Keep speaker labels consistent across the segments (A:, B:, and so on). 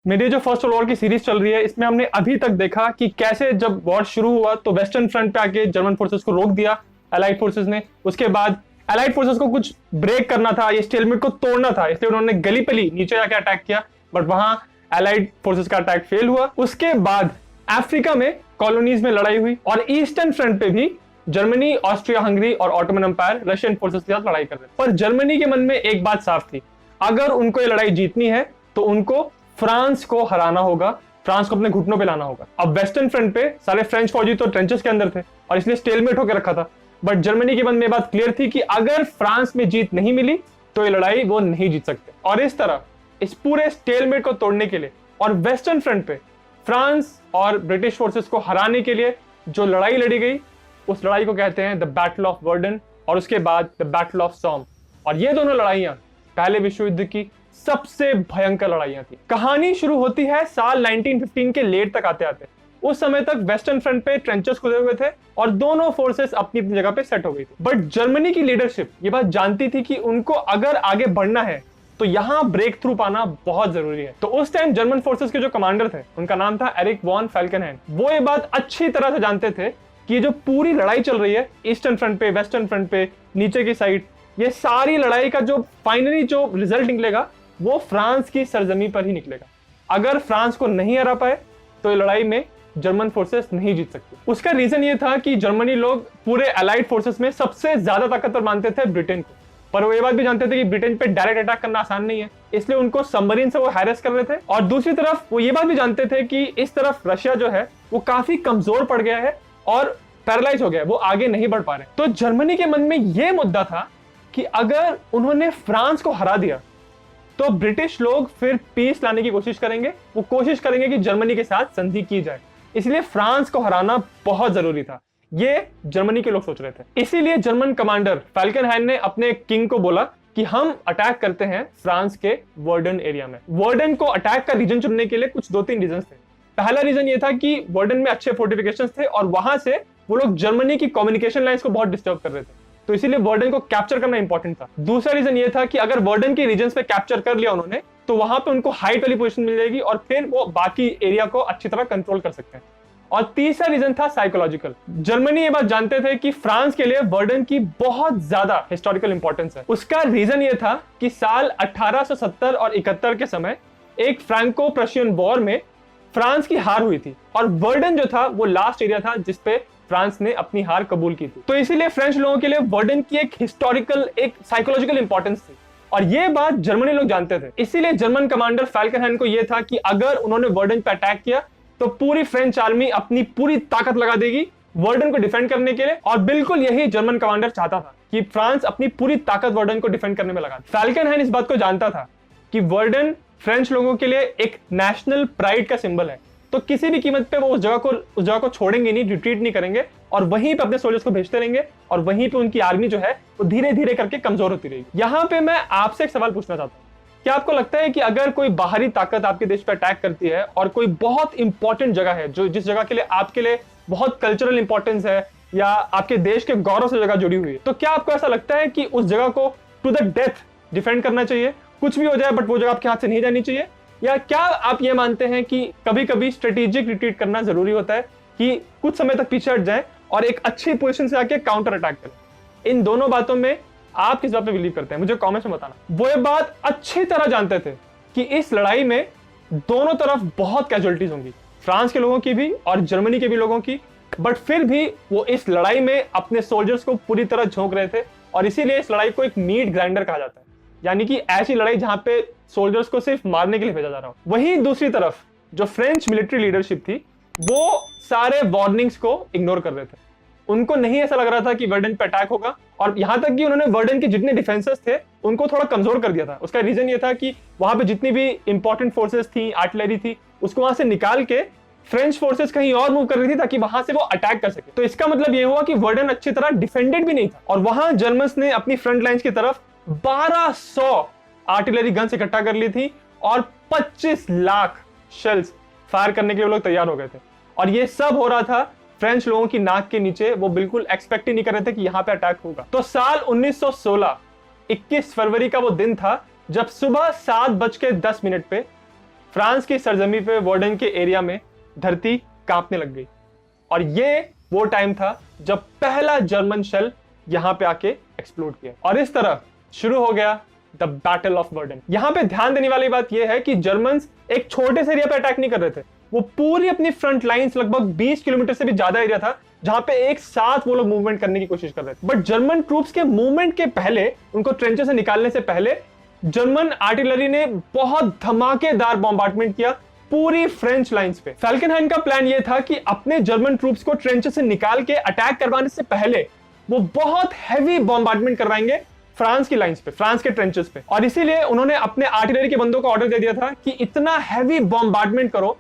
A: मेरी जो first world war की सीरीज चल रही है इसमें हमने अभी तक देखा कि कैसे जब वॉर शुरू हुआ तो वेस्टर्न फ्रंट पे आके जर्मन फोर्सेस को रोक दिया अलाइड फोर्सेस ने। उसके बाद अलाइड फोर्सेस को कुछ ब्रेक करना था, ये स्टेलमेट को तोड़ना था, इसलिए उन्होंने गलीपली नीचे जाके अटैक किया, बट वहां अलाइड फोर्सेस का अटैक फेल हुआ। उसके बाद अफ्रीका में कॉलोनीज में लड़ाई हुई और ईस्टर्न फ्रंट पे भी जर्मनी, ऑस्ट्रिया हंगरी और ऑटोमन एम्पायर रशियन फोर्सेस के साथ लड़ाई कर रहे थे। पर जर्मनी के मन में एक बात साफ थी, अगर उनको ये लड़ाई जीतनी है तो उनको फ्रांस को हराना होगा, फ्रांस को अपने घुटनों पे लाना होगा। अब वेस्टर्न फ्रंट पे सारे फ्रेंच फौजी तो ट्रेंचेस के अंदर थे और इसलिए स्टेलमेट होकर रखा था, बट जर्मनी के मन में बात क्लियर थी कि अगर फ्रांस में जीत नहीं मिली तो ये लड़ाई वो नहीं जीत सकते। और इस तरह इस पूरे स्टेलमेट को तोड़ने के लिए और वेस्टर्न फ्रंट पे फ्रांस और ब्रिटिश फोर्सेस को हराने के लिए जो लड़ाई लड़ी गई, उस लड़ाई को कहते हैं द बैटल ऑफ वर्डन और उसके बाद द बैटल ऑफ सॉम। और ये दोनों लड़ाइयां पहले विश्व युद्ध की सबसे भयंकर लड़ाइयां थी। कहानी शुरू होती है साल 1915 के लेट तक आते आते। उस समय तक वेस्टर्न फ्रंट पे ट्रेंचेस खुदे हुए थे और दोनों फोर्सेस अपनी अपनी जगह पे सेट हो गई थी। बट जर्मनी की लीडरशिप ये बात जानती थी कि उनको अगर आगे बढ़ना है तो यहां ब्रेक थ्रू पाना बहुत जरूरी है। तो उस टाइम जर्मन फोर्सेस के जो कमांडर थे उनका नाम था एरिक वॉन फैल्केनहाइन। वो ये बात अच्छी तरह से जानते थे कि ये जो पूरी लड़ाई चल रही है ईस्टर्न फ्रंट पे, वेस्टर्न फ्रंट पे, नीचे की साइड, ये सारी लड़ाई का जो फाइनली जो रिजल्ट निकलेगा वो फ्रांस की सरजमी पर ही निकलेगा। अगर फ्रांस को नहीं हरा पाए तो ये लड़ाई में जर्मन फोर्सेस नहीं जीत सकती। उसका रीजन ये था कि जर्मनी लोग पूरे अलाइड फोर्सेस में सबसे ज्यादा ताकतवर मानते थे ब्रिटेन को, पर वो ये बात भी जानते थे कि ब्रिटेन पे डायरेक्ट अटैक करना आसान नहीं है, इसलिए उनको सबमरीन से वो हैरेस कर रहे थे। और दूसरी तरफ वो ये बात भी जानते थे कि इस तरफ रशिया जो है वो काफी कमजोर पड़ गया है और पैरालाइज हो गया है, वो आगे नहीं बढ़ पा रहे। तो जर्मनी के मन में यह मुद्दा था कि अगर उन्होंने फ्रांस को हरा दिया तो ब्रिटिश लोग फिर पीस लाने की कोशिश करेंगे, वो कोशिश करेंगे कि जर्मनी के साथ संधि की जाए, इसलिए फ्रांस को हराना बहुत जरूरी था। ये जर्मनी के लोग सोच रहे थे। इसीलिए जर्मन कमांडर फैल्केनहाइन ने अपने किंग को बोला कि हम अटैक करते हैं फ्रांस के वर्डन एरिया में। वर्डन को अटैक का रीजन चुनने के लिए कुछ 2-3 रीजन थे। पहला रीजन ये था कि वर्डन में अच्छे फोर्टिफिकेशंस थे और वहां से वो लोग जर्मनी की कम्युनिकेशन लाइंस को बहुत डिस्टर्ब कर रहे थे, तो इसीलिए वर्डन को कैप्चर करना इंपॉर्टेंट था। दूसरा रीजन ये था कि अगर वर्डन के रीजन्स पे कैप्चर कर लिया उन्होंने तो वहां पे उनको हाइट वाली पोजीशन मिल जाएगी और फिर वो बाकी एरिया को अच्छी तरह कंट्रोल कर सकते हैं। और तीसरा रीजन था साइकोलॉजिकल। जर्मनी ये बात जानते थे कि फ्रांस के लिए वर्डन की बहुत ज्यादा हिस्टोरिकल इंपॉर्टेंस है। उसका रीजन ये था कि साल 1870 और 71 के समय एक फ्रैंको प्रशियन वॉर में फ्रांस की हार हुई थी और वर्डन जो था वो लास्ट एरिया था जिसपे फ्रांस ने अपनी हार कबूल की थी। तो इसीलिए फ्रेंच लोगों के लिए वर्डन की एक हिस्टोरिकल, एक साइकोलॉजिकल इंपॉर्टेंस थी और ये बात जर्मनी लोग जानते थे। इसीलिए जर्मन कमांडर फैल्केनहाइन को यह था कि अगर उन्होंने वर्डन पे अटैक किया तो पूरी फ्रेंच आर्मी अपनी पूरी ताकत लगा देगी वर्डन को डिफेंड करने के लिए। और बिल्कुल यही जर्मन कमांडर चाहता था कि फ्रांस अपनी पूरी ताकत वर्डन को डिफेंड करने में लगा। फैल्केनहाइन इस बात को जानता था कि वर्डन फ्रेंच लोगों के लिए एक नेशनल प्राइड का सिंबल है, तो किसी भी कीमत पे वो उस जगह को छोड़ेंगे नहीं, रिट्रीट नहीं करेंगे और वहीं पे अपने सोल्जर्स को भेजते रहेंगे और वहीं पे उनकी आर्मी जो है वो धीरे धीरे करके कमजोर होती रहेगी। यहाँ पे मैं आपसे एक सवाल पूछना चाहता हूँ, क्या आपको लगता है कि अगर कोई बाहरी ताकत आपके देश पे अटैक करती है और कोई बहुत इंपॉर्टेंट जगह है, जो जिस जगह के लिए आपके लिए बहुत कल्चरल इंपॉर्टेंस है या आपके देश के गौरव से जगह जुड़ी हुई है, तो क्या आपको ऐसा लगता है कि उस जगह को टू द डेथ डिफेंड करना चाहिए, कुछ भी हो जाए बट वो जगह आपके हाथ से नहीं जानी चाहिए? या क्या आप ये मानते हैं कि कभी कभी स्ट्रेटेजिक रिट्रीट करना जरूरी होता है कि कुछ समय तक पीछे हट जाए और एक अच्छी पोजीशन से आके काउंटर अटैक करें? इन दोनों बातों में आप किस बात पे बिलीव करते हैं, मुझे कमेंट्स में बताना। वो ये बात अच्छी तरह जानते थे कि इस लड़ाई में दोनों तरफ बहुत कैजुअलिटीज होंगी, फ्रांस के लोगों की भी और जर्मनी के भी लोगों की, बट फिर भी वो इस लड़ाई में अपने सोल्जर्स को पूरी तरह झोंक रहे थे और इसीलिए इस लड़ाई को एक मीट ग्राइंडर कहा जाता है, यानी कि ऐसी लड़ाई जहां पे सोल्जर्स को सिर्फ मारने के लिए भेजा जा रहा हो। वहीं दूसरी तरफ जो फ्रेंच मिलिट्री लीडरशिप थी वो सारे वार्निंग्स को इग्नोर कर रहे थे। उनको नहीं ऐसा लग रहा था कि वर्डन पे अटैक होगा और यहां तक कि उन्होंने वर्डन के जितने डिफेंसेस थे उनको थोड़ा कमजोर कर दिया था। उसका रीजन ये था कि वहां पे जितनी भी इंपॉर्टेंट फोर्सेस थी, आर्टिलरी थी, उसको वहां से निकाल के फ्रेंच फोर्सेस कहीं और मूव कर रही थी ताकि वहां से वो अटैक कर सके। तो इसका मतलब ये हुआ कि वर्डन अच्छी तरह डिफेंडेड भी नहीं था और वहां जर्मन्स ने अपनी फ्रंट लाइंस की तरफ 1200 आर्टिलरी गन्स इकट्ठा कर ली थी और 25 लाख शेल्स फायर करने के लिए लोग तैयार हो गए थे। और ये सब हो रहा था फ्रेंच लोगों की नाक के नीचे, वो बिल्कुल एक्सपेक्ट ही नहीं कर रहे थे कि यहां पे अटैक होगा। तो साल 1916 21 फरवरी का वो दिन था जब सुबह 7:10 पे फ्रांस की सरजमी पे वर्डन के एरिया में धरती कांपने लग गई। और ये वो टाइम था जब पहला जर्मन शेल यहां पे आके एक्सप्लोड किया और इस तरह शुरू हो गया द बैटल ऑफ वर्डन। यहां पे ध्यान देने वाली बात यह है कि जर्मन्स एक छोटे से एरिया पे अटैक नहीं कर रहे थे, वो पूरी अपनी फ्रंट लाइंस लगभग 20 किलोमीटर से भी ज्यादा एरिया था जहां पे एक साथ वो लोग मूवमेंट करने की कोशिश कर रहे थे। बट जर्मन ट्रूप्स के मूवमेंट के पहले, उनको ट्रेंचेस से निकालने से पहले, जर्मन आर्टिलरी ने बहुत धमाकेदार बॉम्बार्डमेंट किया पूरी फ्रेंच लाइंस पे। फैल्कनहाइन का प्लान यह था कि अपने जर्मन ट्रूप्स को ट्रेंचेस से निकाल के अटैक करवाने से पहले वो बहुत हैवी बॉम्बार्डमेंट करवाएंगे फ्रांस की लाइंस पे, फ्रांस के ट्रेंचेस पे। और इसीलिए उन्होंने अपने आर्टिलरी के बंदों को ऑर्डर दे दिया था कि इतना हैवी बॉम्बार्डमेंट करो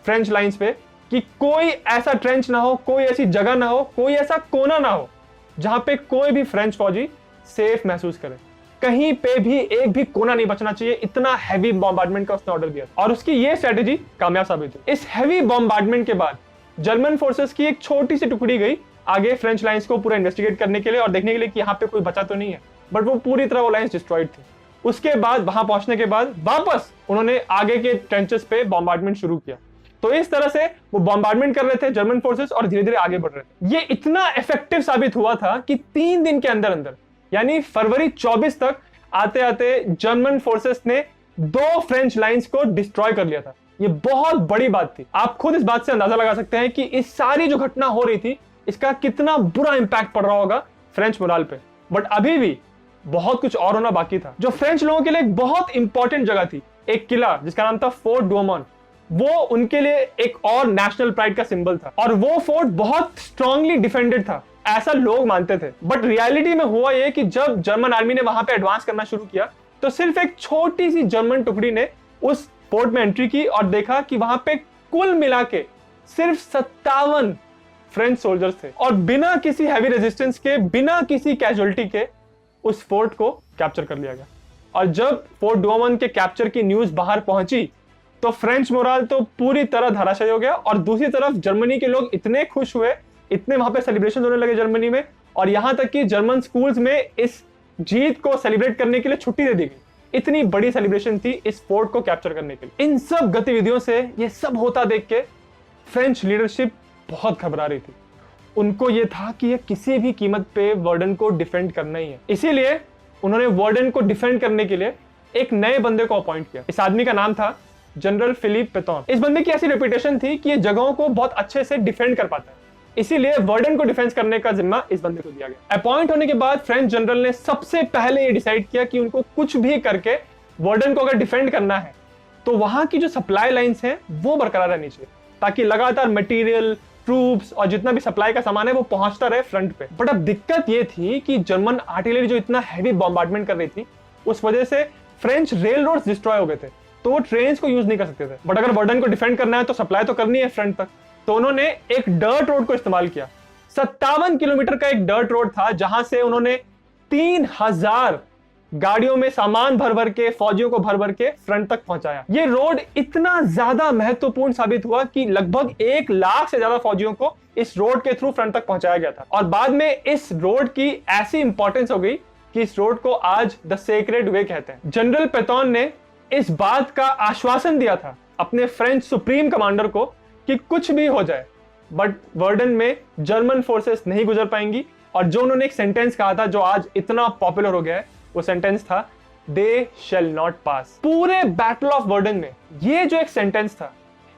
A: फ्रेंच लाइंस पे कि कोई ऐसा ट्रेंच ना हो, कोई ऐसी जगह ना हो, कोई ऐसा कोना ना हो जहां पे कोई भी फ्रेंच फौजी सेफ महसूस करे। कहीं पे भी एक भी कोना नहीं बचना चाहिए, इतना हैवी बॉम्बार्डमेंट का उसने ऑर्डर दिया और उसकी ये स्ट्रेटेजी कामयाब साबित हुई। इस हैवी बॉम्बार्डमेंट के बाद जर्मन फोर्सेस की एक छोटी सी टुकड़ी गई आगे फ्रेंच लाइंस को पूरा इन्वेस्टिगेट करने के लिए और देखने के लिए कि यहाँ पे कोई बचा तो नहीं है, बट वो पूरी तरह वो लाइंस डिस्ट्रॉयड थी। उसके बाद वहां पहुंचने के बाद वापस उन्होंने आगे के ट्रेंचेस पे बॉम्बार्डमेंट शुरू किया। तो इस तरह से वो बॉम्बार्डमेंट कर रहे थे जर्मन फोर्सेस और धीरे धीरे आगे बढ़ रहे थे। ये इतना इफेक्टिव साबित हुआ था कि 3 दिन के अंदर अंदर यानी फरवरी 24 तक आते आते जर्मन फोर्सेस ने 2 फ्रेंच लाइंस को डिस्ट्रॉय कर लिया था। ये बहुत बड़ी बात थी। आप खुद इस बात से अंदाजा लगा सकते हैं कि इस सारी जो घटना हो रही थी इसका कितना बुरा इंपैक्ट पड़ रहा होगा फ्रेंच मोराल पे। बट अभी भी बहुत कुछ और होना बाकी था। जो फ्रेंच लोगों के लिए एक बहुत इंपॉर्टेंट जगह थी, एक किला जिसका नाम था फोर्ट डोमन, वो उनके लिए एक और नेशनल प्राइड का सिंबल था और वो फोर्ट बहुत स्ट्रांगली डिफेंडेड था, ऐसा लोग मानते थे। बट रियलिटी में हुआ ये कि जब जर्मन आर्मी ने वहां पे एडवांस करना शुरू किया तो सिर्फ एक छोटी सी जर्मन टुकड़ी ने उस फोर्ट में एंट्री की और देखा कि वहां पे कुल मिला के सिर्फ 57 फ्रेंच सोल्जर्स थे और बिना किसी हैवी रेजिस्टेंस के, बिना किसी कैजुअलिटी के उस फोर्ट को कैप्चर कर लिया गया। और जब फोर्ट डोमन के कैप्चर की न्यूज बाहर पहुंची तो फ्रेंच मोराल तो पूरी तरह धराशायी हो गया और दूसरी तरफ जर्मनी के लोग इतने खुश हुए, इतने वहां पे सेलिब्रेशन होने लगे जर्मनी में, और यहां तक कि जर्मन स्कूल्स में इस जीत को सेलिब्रेट करने के लिए छुट्टी दे दी गई। इतनी बड़ी सेलिब्रेशन थी इस फोर्ट को कैप्चर करने के लिए। इन सब गतिविधियों से ये सब होता देख के फ्रेंच लीडरशिप बहुत घबरा रही थी। उनको ये था कि ये किसी भी कीमत पे वर्डन को डिफेंड करना ही है। इसीलिए उन्होंने वर्डन को डिफेंड करने के लिए एक नए बंदे को अपॉइंट किया। इस आदमी का नाम था जनरल फिलिप पेतौन। इस बंदे की ऐसी रेपुटेशन थी कि ये जगहों को बहुत अच्छे से डिफेंड कर पाता है, इसीलिए वर्डन को डिफेंस करने का जिम्मा इस बंदे को दिया गया। अपॉइंट होने के बाद फ्रेंच जनरल ने सबसे पहले ये डिसाइड किया कि उनको कुछ भी करके वर्डन को अगर डिफेंड करना है तो वहां की जो सप्लाई लाइंस हैं वो बरकरार रहनी चाहिए, ताकि लगातार मटेरियल, ट्रूप्स और जितना भी सप्लाई का सामान है वो पहुंचता रहे फ्रंट पे। बट अब दिक्कत ये थी कि जर्मन आर्टिलरी जो इतना हैवी बॉम्बार्डमेंट कर रही थी उस वजह से फ्रेंच रेल रोड डिस्ट्रॉय हो गए थे, तो वो ट्रेन को यूज नहीं कर सकते थे। बट अगर वर्डन को डिफेंड करना है तो सप्लाई तो करनी है फ्रंट तक, तो उन्होंने एक डर्ट रोड को इस्तेमाल किया। 57 किलोमीटर का एक डर्ट रोड था जहां से उन्होंने 3000 गाड़ियों में सामान भर भर के, फौजियों को भर भर के फ्रंट तक पहुंचाया। ये रोड इतना ज्यादा महत्वपूर्ण साबित हुआ कि लगभग 1 लाख से ज्यादा फौजियों को इस रोड के थ्रू फ्रंट तक पहुंचाया गया था। और बाद में इस रोड की ऐसी इंपॉर्टेंस हो गई कि इस रोड को आज द सेक्रेड वे कहते हैं। जनरल पेतौन ने इस बात का आश्वासन दिया था अपने फ्रेंच सुप्रीम कमांडर को कि कुछ भी हो जाए बट वर्डन में जर्मन फोर्सेस नहीं गुजर पाएंगी। और जो उन्होंने एक सेंटेंस कहा था जो आज इतना पॉपुलर हो गया है, वो सेंटेंस था दे शैल नॉट पास। पूरे बैटल ऑफ वर्डन में ये जो एक सेंटेंस था,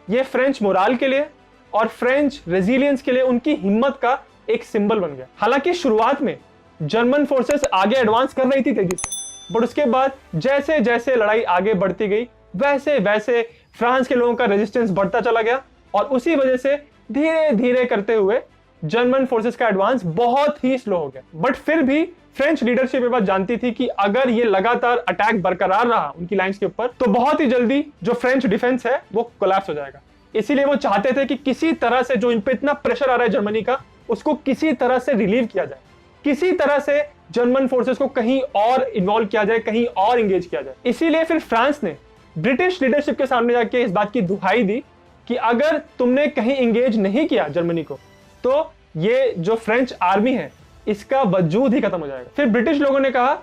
A: ये फ्रेंच मोराल के लिए और फ्रेंच रेजिलियंस के लिए उनकी हिम्मत का एक सिंबल बन गया। हालांकि शुरुआत में जर्मन फोर्सेस आगे एडवांस कर रही थी तेजी से, बट उसके बाद जैसे जैसे लड़ाई आगे बढ़ती गई वैसे वैसे फ्रांस के लोगों का रेजिस्टेंस बढ़ता चला गया और उसी वजह से धीरे धीरे करते हुए जर्मन फोर्सेस का एडवांस बहुत ही स्लो हो गया। बट फिर भी फ्रेंच लीडरशिप ये बात जानती थी कि अगर ये लगातार अटैक बरकरार रहा उनकी लाइंस के ऊपर तो बहुत ही जल्दी जो फ्रेंच डिफेंस है वो कोलैप्स हो जाएगा। इसीलिए वो चाहते थे कि किसी तरह से जो इन पे इतना प्रेशर आ रहा है जर्मनी का, उसको किसी तरह से रिलीव किया जाए, किसी तरह से जर्मन फोर्सेस को कहीं और इन्वॉल्व किया जाए, कहीं और इंगेज किया जाए। इसीलिए फिर फ्रांस ने ब्रिटिश लीडरशिप के सामने जाके इस बात की दुहाई दी कि अगर तुमने कहीं इंगेज नहीं किया जर्मनी को तो ये जो फ्रेंच आर्मी है इसका वजूद ही खत्म हो जाएगा। फिर ब्रिटिश लोगों ने कहा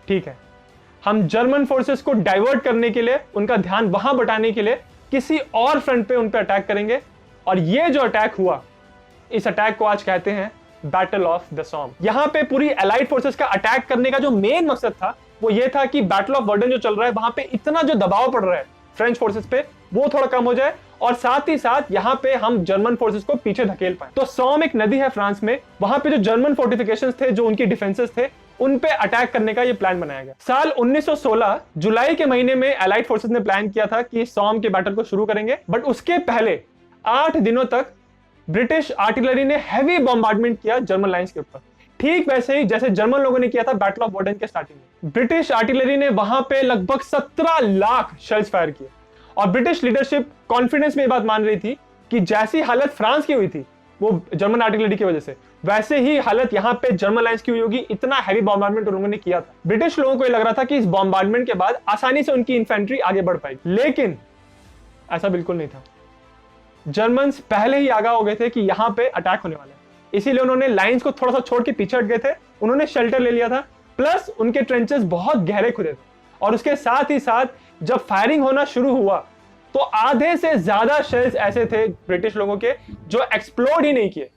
A: ठीक है, हम जर्मन फोर्सेस को डाइवर्ट करने के लिए, उनका ध्यान वहां बटाने के लिए किसी और फ्रंट पे उन पे अटैक करेंगे। और ये जो अटैक हुआ, इस अटैक को आज कहते हैं बैटल ऑफ द सॉम। यहां पे पूरी अलाइड फोर्सेस का अटैक करने का जो मेन मकसद था वो ये था कि बैटल ऑफ वर्डन जो चल रहा है वहां पे इतना जो दबाव पड़ रहा है फ्रेंच फोर्सेस पे वो थोड़ा कम हो जाए, और साथ ही साथ यहाँ पे हम जर्मन फोर्सेस को पीछे धकेल पाए। तो सॉम एक नदी है फ्रांस में, वहां पे जो जर्मन फोर्टिफिकेशंस थे, जो उनकी डिफेंसेस थे, उन पे अटैक करने का ये प्लान बनाया गया। साल 1916 जुलाई के महीने में अलाइड फोर्सेस ने प्लान किया था कि सॉम के बैटल को शुरू करेंगे, बट उसके पहले 8 दिनों तक ब्रिटिश आर्टिलरी ने हैवी बॉम्बार्डमेंट किया जर्मन लाइंस के ऊपर, ठीक वैसे ही जैसे जर्मन लोगों ने किया था बैटल ऑफ वर्डन के स्टार्टिंग में। ब्रिटिश आर्टिलरी ने वहां पे लगभग 17 लाख शेल्स फायर किए, और ब्रिटिश लीडरशिप कॉन्फिडेंस में ये बात मान रही थी कि जैसी हालत फ्रांस की हुई थी वो जर्मन आर्टिलरी की वजह से, वैसे ही हालत यहाँ पे जर्मन लाइंस की हुई होगी। इतना हैवी बॉम्बार्डमेंट उन लोगों ने किया था। ब्रिटिश लोगों को ये लग रहा था कि इस बॉम्बार्डमेंट के बाद आसानी से उनकी इन्फेंट्री आगे बढ़ पाएगी, लेकिन ऐसा बिल्कुल नहीं था। जर्मन्स पहले ही आगाह हो गए थे कि यहाँ पे अटैक होने वाला है, इसीलिए उन्होंने लाइंस को थोड़ा सा छोड़ के पीछे हट गए थे। उन्होंने शेल्टर ले लिया था, प्लस उनके ट्रेंचेस बहुत गहरे खुदे थे, और उसके साथ ही साथ जब फायरिंग होना शुरू हुआ तो आधे से ज्यादा शेल्स ऐसे थे ब्रिटिश लोगों के जो एक्सप्लोड ही नहीं किए।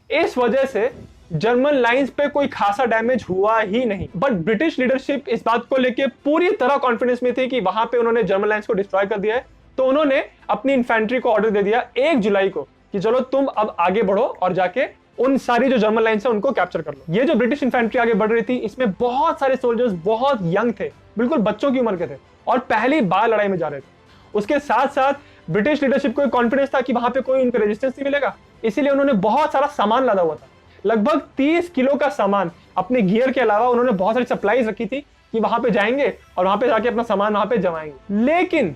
A: इस वजह से जर्मन लाइंस पे कोई खासा डैमेज हुआ ही नहीं। बट ब्रिटिश लीडरशिप इस बात को लेके पूरी तरह कॉन्फिडेंस में थी कि वहां पे उन्होंने जर्मन लाइंस को डिस्ट्रॉय कर दिया है, तो उन्होंने अपनी इन्फेंट्री को ऑर्डर दे दिया 1 जुलाई को कि चलो तुम अब आगे बढ़ो और जाके उन सारी जो जर्मन लाइंस है उनको कैप्चर कर लो। ये जो ब्रिटिश इन्फेंट्री आगे बढ़ रही थी, इसमें बहुत सारे सोल्जर्स बहुत यंग थे, बिल्कुल बच्चों की उम्र के थे, और पहली बार लड़ाई में जा रहे थे। उसके साथ साथ ब्रिटिश लीडरशिप को कॉन्फिडेंस था कि वहां पे कोई उनको रेजिस्टेंस नहीं मिलेगा, इसीलिए उन्होंने बहुत सारा सामान लादा हुआ था। लगभग 30 किलो का सामान, अपने गियर के अलावा उन्होंने बहुत सारी सप्लाईज रखी थी कि वहां पे जाएंगे और वहां पे जाके अपना सामान वहां पे जमाएंगे। लेकिन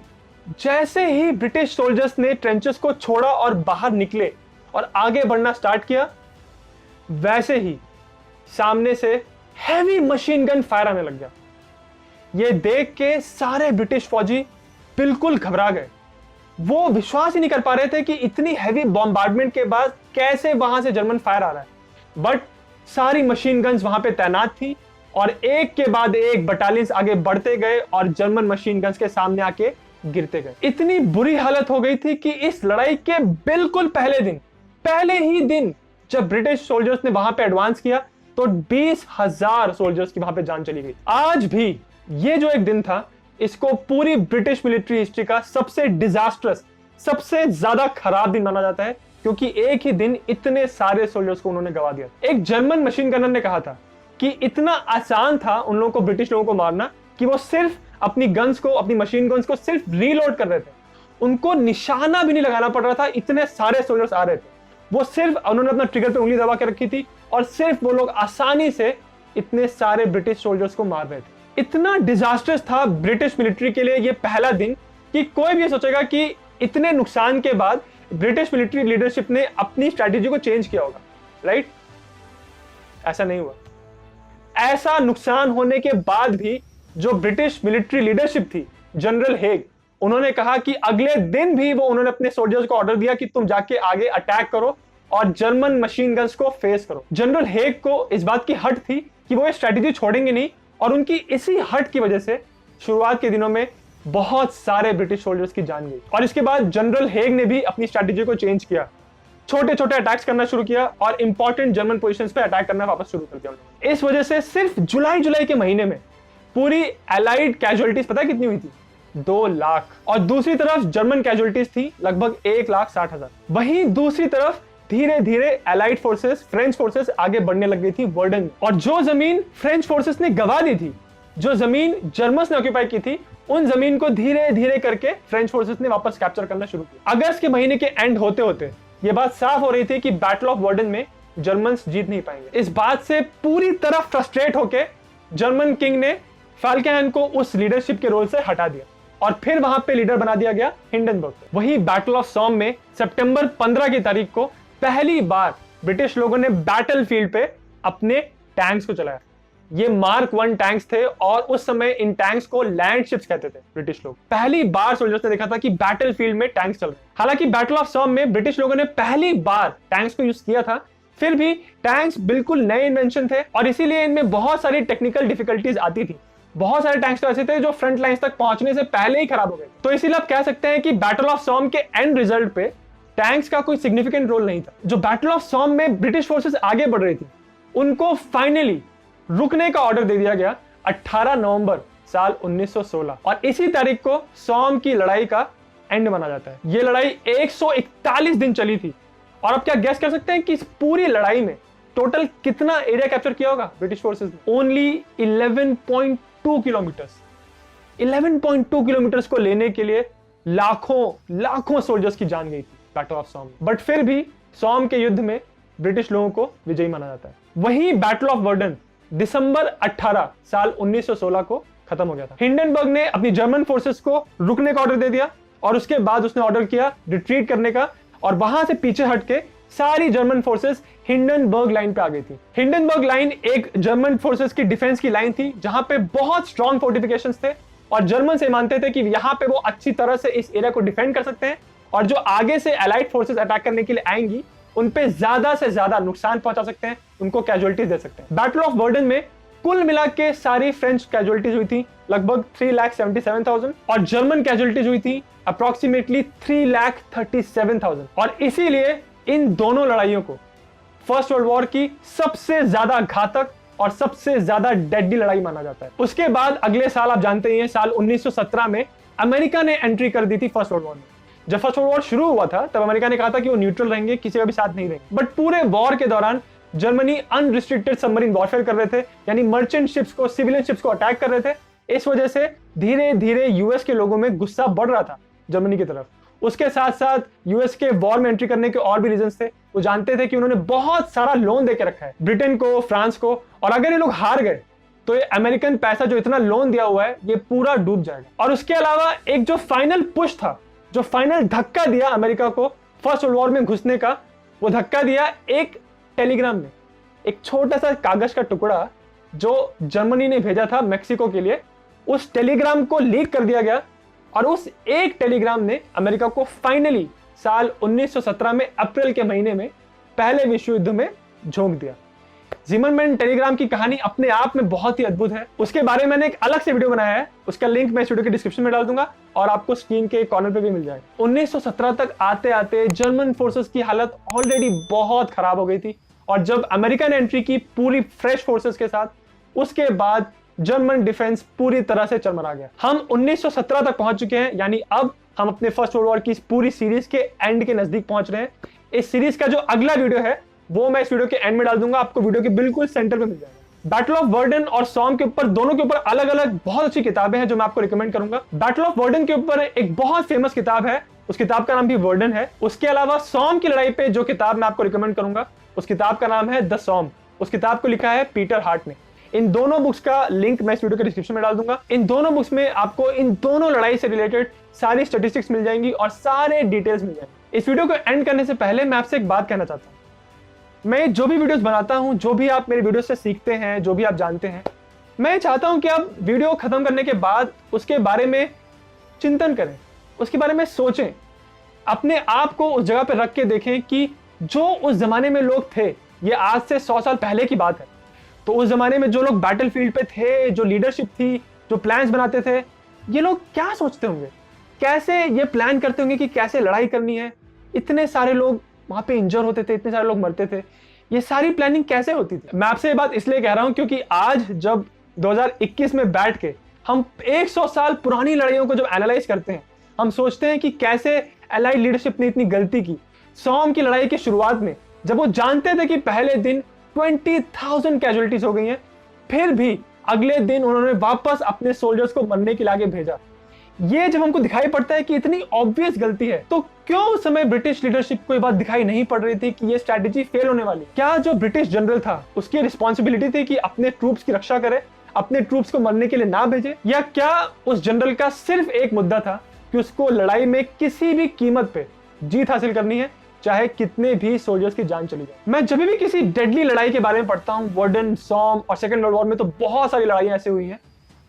A: जैसे ही ब्रिटिश सोल्जर्स ने ट्रेंचेस को छोड़ा और बाहर निकले और आगे बढ़ना स्टार्ट किया, वैसे ही सामने से हैवी मशीन गन फायर आने लग गया। ये देख के सारे ब्रिटिश फौजी बिल्कुल घबरा गए। वो विश्वास ही नहीं कर पा रहे थे कि इतनी हैवी बॉम्बार्डमेंट के बाद कैसे वहां से जर्मन फायर आ रहा है। बट सारी मशीन गन्स वहां पे तैनात थी, और एक के बाद एक बटालियंस आगे बढ़ते गए और जर्मन मशीन गन्स के सामने आके गिरते गए। इतनी बुरी हालत हो गई थी कि इस लड़ाई के बिल्कुल पहले ही दिन जब ब्रिटिश सोल्जर्स ने वहां पे एडवांस किया तो 20,000 सोल्जर्स की वहां पे जान चली गई। आज भी ये जो एक दिन था, इसको पूरी ब्रिटिश मिलिट्री हिस्ट्री का सबसे डिजास्टरस, सबसे ज्यादा खराब दिन माना जाता है, क्योंकि एक ही दिन इतने सारे सोल्जर्स को उन्होंने गवा दिया। एक जर्मन मशीन गनर ने कहा था कि इतना आसान था उन लोगों को, ब्रिटिश लोगों को मारना, कि वो सिर्फ अपनी गन्स को, अपनी मशीन गन्स को सिर्फ रीलोड कर रहे थे। उनको निशाना भी नहीं लगाना पड़ रहा था, इतने सारे सोल्जर्स आ रहे थे। वो सिर्फ उन्होंने अपना ट्रिगर पे उंगली दबा के रखी थी और सिर्फ वो लोग आसानी से इतने सारे ब्रिटिश सोल्जर्स को मार रहे थे। इतना डिजास्टर्स था ब्रिटिश मिलिट्री के लिए ये पहला दिन कि कोई भी सोचेगा कि इतने नुकसान के बाद ब्रिटिश मिलिट्री लीडरशिप ने अपनी स्ट्रैटेजी को चेंज किया होगा, राइट? ऐसा नहीं हुआ। ऐसा नुकसान होने के बाद भी जो ब्रिटिश मिलिट्री लीडरशिप थी, जनरल हेग, उन्होंने कहा कि अगले दिन भी उन्होंने अपने सोल्जर्स को ऑर्डर दिया कि तुम जाके आगे अटैक करो और जर्मन मशीन गन्स को फेस करो। जनरल हेग को इस बात की हट थी कि वो ये स्ट्रैटेजी छोड़ेंगे नहीं, और उनकी इसी हट की वजह से शुरुआत के दिनों में बहुत सारे ब्रिटिश सोल्जर्स की जान गई। और इसके बाद जनरल हेग ने भी अपनी स्ट्रैटेजी को चेंज किया, छोटे छोटे अटैक्स करना शुरू किया और इंपॉर्टेंट जर्मन पोजीशंस पे अटैक करना वापस शुरू कर दिया। इस वजह से सिर्फ जुलाई के महीने में पूरी एलाइड कैजुअलिटीज पता है कितनी हुई थी? 2 लाख। और दूसरी तरफ जर्मन कैजुअलिटीज थी लगभग 1,60,000। वहीं दूसरी तरफ धीरे धीरे एलाइड फोर्सेस, फ्रेंच फोर्सेस आगे बढ़ने लग गई थी वर्डन में। और जो जमीन फ्रेंच फोर्सेस ने गवा दी थी, जो जमीन जर्मन्स ने ऑक्यूपाई की थी, उन जमीन को धीरे धीरे करके फ्रेंच फोर्सेस ने वापस कैप्चर करना शुरू किया। अगस्त के महीने के एंड होते होते ये बात साफ हो रही थी कि बैटल ऑफ वर्डन में जर्मन्स जीत नहीं पाएंगे। इस बात से पूरी तरह फ्रस्ट्रेट होके जर्मन किंग ने फाल्केनहाइन को उस लीडरशिप के रोल से हटा दिया और फिर वहां पे लीडर बना दिया गया हिंडनबर्ग। वही बैटल ऑफ सॉम में सितंबर 15 की तारीख को पहली बार ब्रिटिश लोगों ने बैटलफील्ड पे अपने टैंक्स को चलाया। ये मार्क 1 टैंक्स थे और उस समय इन टैंक्स को लैंड शिप्स कहते थे ब्रिटिश लोग। पहली बार सोल्जर्स ने देखा था कि बैटलफील्ड में टैंक्स चल रहे हैं। हालांकि बैटल ऑफ सॉम में ब्रिटिश लोगों ने पहली बार टैंक्स को यूज किया था, फिर भी टैंक्स बिल्कुल नए इन्वेंशन थे और इसीलिए इनमें बहुत सारी टेक्निकल डिफिकल्टीज आती थी। बहुत सारे टैंक्स तो ऐसे थे जो फ्रंट लाइंस तक पहुंचने से पहले ही खराब हो गए। तो इसीलिए आप कह सकते हैं कि बैटल ऑफ सॉम के एंड रिजल्ट पे टैंक्स का कोई सिग्निफिकेंट रोल नहीं था। जो बैटल ऑफ सॉम में ब्रिटिश फोर्सेस आगे बढ़ रही थी, उनको फाइनली रुकने का ऑर्डर दे दिया गया 18 नवंबर साल 1916, और इसी तारीख को सॉम की लड़ाई का एंड माना जाता है। यह लड़ाई 141 दिन चली थी। और आप क्या गैस कर सकते हैं कि इस पूरी लड़ाई में टोटल कितना एरिया कैप्चर किया होगा ब्रिटिश फोर्सेस ने? Only 11.2 kilometres. 11.2 किलोमीटर्स को लेने के लिए लाखों सोल्जर्स की जान गई थी बैटल ऑफ सॉम। बट फिर भी सॉम के युद्ध में ब्रिटिश लोगों को विजयी माना जाता है। वहीं बैटल ऑफ वर्डन दिसंबर 18 साल 1916 को खत्म हो गया था। हिंडनबर्ग ने अपनी जर्मन फोर्सेस को रुकने का ऑर्डर दे दिया और उसके बाद उसने ऑर्डर किया रिट्रीट करने का, और वहां से पीछे हटके सारी जर्मन फोर्सेस हिंडनबर्ग लाइन पे आ गई थी। हिंडनबर्ग लाइन एक जर्मन फोर्सेस की डिफेंस की लाइन थी जहां पे बहुत स्ट्रॉन्ग फोर्टिफिकेशंस थे, और जर्मन से मानते थे कि यहां पे वो अच्छी तरह से इस एरिया को डिफेंड कर सकते हैं, और जो आगे से एलाइड फोर्सेस अटैक करने के लिए आएंगी उन पे ज्यादा से ज्यादा नुकसान पहुंचा सकते हैं, उनको कैजुअलिटीज दे सकते हैं। बैटल ऑफ वर्डन में कुल मिला के सारी फ्रेंच कैजुअलिटीज हुई थी लगभग 3,77,000, और जर्मन कैजुअलिटीज हुई थी अप्रोक्सीमेटली 3,37,000। और इसीलिए इन दोनों लड़ाइयों को फर्स्ट वर्ल्ड वॉर की सबसे ज्यादा घातक और सबसे ज्यादा डेडली लड़ाई माना जाता है। उसके बाद अगले साल आप जानते ही हैं, साल 1917 में अमेरिका ने एंट्री कर दी थी फर्स्ट वर्ल्ड वॉर में। जब फर्स्ट वर्ल्ड वॉर शुरू हुआ था तब अमेरिका ने कहा था कि वो न्यूट्रल रहेंगे, किसी का भी साथ नहीं देंगे। बट पूरे वॉर के दौरान जर्मनी अनरिस्ट्रिक्टेड सबमरीन वॉरफेयर कर रहे थे, यानी मर्चेंट शिप्स को, सिविलियन शिप्स को अटैक कर रहे थे। इस वजह से धीरे धीरे यूएस के लोगों में गुस्सा बढ़ रहा था जर्मनी की तरफ। उसके साथ साथ यूएस के वॉर में एंट्री करने के और भी रीजंस थे। वो जानते थे कि उन्होंने बहुत सारा लोन देके रखा है ब्रिटेन को, फ्रांस को, और अगर ये लोग हार गए तो ये अमेरिकन पैसा जो इतना लोन दिया हुआ है ये पूरा डूब जाएगा। और उसके अलावा एक जो फाइनल पुश था, जो फाइनल धक्का दिया अमेरिका को फर्स्ट वर्ल्ड वॉर में घुसने का, वो धक्का दिया एक टेलीग्राम ने। एक छोटा सा कागज का टुकड़ा जो जर्मनी ने भेजा था मेक्सिको के लिए, उस टेलीग्राम को लीक कर दिया गया, और उस एक टेलीग्राम ने अमेरिका को फाइनली साल 1917 में अप्रैल के महीने में पहले विश्व युद्ध में झोंक दिया। जिमरमैन टेलीग्राम की कहानी अपने आप में बहुत ही अद्भुत है। उसके बारे में मैंने एक अलग से वीडियो बनाया है, उसका लिंक मैं इस वीडियो के डिस्क्रिप्शन में डाल दूंगा और आपको स्क्रीन के कॉर्नर पे भी मिल जाएगा। 1917 तक आते आते जर्मन फोर्सेस की हालत ऑलरेडी बहुत खराब हो गई थी, और जब अमेरिका ने एंट्री की पूरी फ्रेश फोर्सेस के साथ, उसके बाद जर्मन डिफेंस पूरी तरह से चरमरा गया। हम 1917 तक पहुंच चुके हैं, यानी अब हम अपने फर्स्ट वर्ल्ड वॉर की पूरी सीरीज के एंड के नजदीक पहुंच रहे हैं। इस सीरीज का जो अगला वीडियो है वो मैं इस वीडियो के एंड में डाल दूंगा, आपको वीडियो के बिल्कुल सेंटर पे मिल जाएगा। बैटल ऑफ वर्डन और सॉम के ऊपर, दोनों के ऊपर अलग अलग बहुत अच्छी किताबें हैं जो मैं आपको रिकमेंड करूंगा। बैटल ऑफ वर्डन के ऊपर एक बहुत फेमस किताब है, उस किताब का नाम भी वर्डन है। उसके अलावा सॉम की लड़ाई पे जो किताब मैं आपको रिकमेंड करूंगा, उस किताब का नाम है द सॉम। उस किताब को लिखा है पीटर हार्ट ने। इन दोनों बुक्स का लिंक मैं इस वीडियो के डिस्क्रिप्शन में डाल दूंगा। इन दोनों बुक्स में आपको इन दोनों लड़ाई से रिलेटेड सारी स्टैटिस्टिक्स मिल जाएंगी और सारे डिटेल्स मिल जाएंगे। इस वीडियो को एंड करने से पहले मैं आपसे एक बात कहना चाहता हूँ। मैं जो भी वीडियोस बनाता हूँ, जो भी आप मेरे वीडियो से सीखते हैं, जो भी आप जानते हैं, मैं चाहता हूँ कि आप वीडियो खत्म करने के बाद उसके बारे में चिंतन करें, उसके बारे में सोचें, अपने आप को उस जगह पर रख के देखें कि जो उस जमाने में लोग थे, ये आज से 100 साल पहले की बात है, तो उस जमाने में जो लोग बैटल फील्ड पे थे, जो लीडरशिप थी, जो प्लान्स बनाते थे, ये लोग क्या सोचते होंगे, कैसे ये प्लान करते होंगे कि कैसे लड़ाई करनी है। इतने सारे लोग वहां पे इंजर होते थे, इतने सारे लोग मरते थे, ये सारी प्लानिंग कैसे होती थी। मैं आपसे ये बात इसलिए कह रहा हूं क्योंकि आज जब 2021 में बैठ के हम 100 साल पुरानी लड़ाइयों को जब एनालाइज करते हैं, हम सोचते हैं कि कैसे एलाइड लीडरशिप ने इतनी गलती की। सॉम की लड़ाई की शुरुआत में जब वो जानते थे कि पहले दिन 20,000 कैजुअलिटीज हो गई हैं, फिर भी अगले दिन उन्होंने वापस अपने सोल्जर्स को मरने के लिए आगे भेजा। ये जब हमको दिखाई पड़ता है कि इतनी ऑब्वियस गलती है, तो क्यों उस समय ब्रिटिश लीडरशिप को ये बात दिखाई नहीं पड़ रही थी कि ये स्ट्रैटेजी फेल होने वाली? क्या जो ब्रिटिश जनरल था उसकी रिस्पॉन्सिबिलिटी थी कि अपने ट्रूप्स की रक्षा करे, अपने ट्रूप्स को मरने के लिए ना भेजे, या क्या उस जनरल का सिर्फ एक मुद्दा था कि उसको लड़ाई में किसी भी कीमत पे जीत हासिल करनी है, चाहे कितने भी सोल्जर्स की जान चली जाए? मैं जब भी किसी डेडली लड़ाई के बारे में पढ़ता हूँ, वर्डन, सॉम और सेकेंड वर्ल्ड वॉर में तो बहुत सारी लड़ाइयां ऐसी हुई हैं,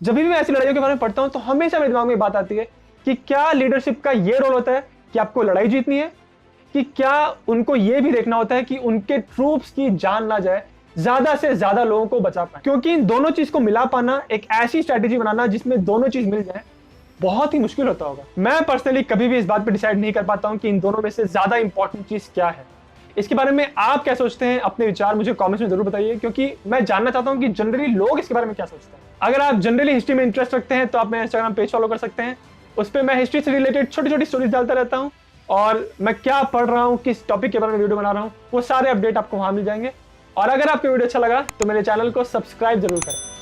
A: जब भी मैं ऐसी लड़ाइयों के बारे में पढ़ता हूं तो हमेशा मेरे दिमाग में बात आती है कि क्या लीडरशिप का ये रोल होता है कि आपको लड़ाई जीतनी है, कि क्या उनको ये भी देखना होता है कि उनके ट्रूप्स की जान ना जाए, ज्यादा से ज्यादा लोगों को बचा पाए, क्योंकि इन दोनों चीज को मिला पाना, एक ऐसी स्ट्रेटेजी बनाना जिसमें दोनों चीज मिल जाए, बहुत ही मुश्किल होता होगा। मैं पर्सनली कभी भी इस बात पर डिसाइड नहीं कर पाता हूं कि इन दोनों में से ज्यादा इंपॉर्टेंट चीज क्या है। इसके बारे में आप क्या सोचते हैं, अपने विचार मुझे कमेंट्स में जरूर बताइए, क्योंकि मैं जानना चाहता हूं कि जनरली लोग इसके बारे में क्या सोचते हैं। अगर आप जनरली हिस्ट्री में इंटरेस्ट रखते हैं तो आप मेरा इंस्टाग्राम पेज फॉलो कर सकते हैं। उस पर मैं हिस्ट्री से रिलेटेड छोटी छोटी स्टोरीज डालता रहता हूं, और मैं क्या पढ़ रहा हूं, किस टॉपिक के बारे में वीडियो बना रहा हूं, वो सारे अपडेट आपको वहां मिल जाएंगे। और अगर आपको वीडियो अच्छा लगा तो मेरे चैनल को सब्सक्राइब जरूर करें।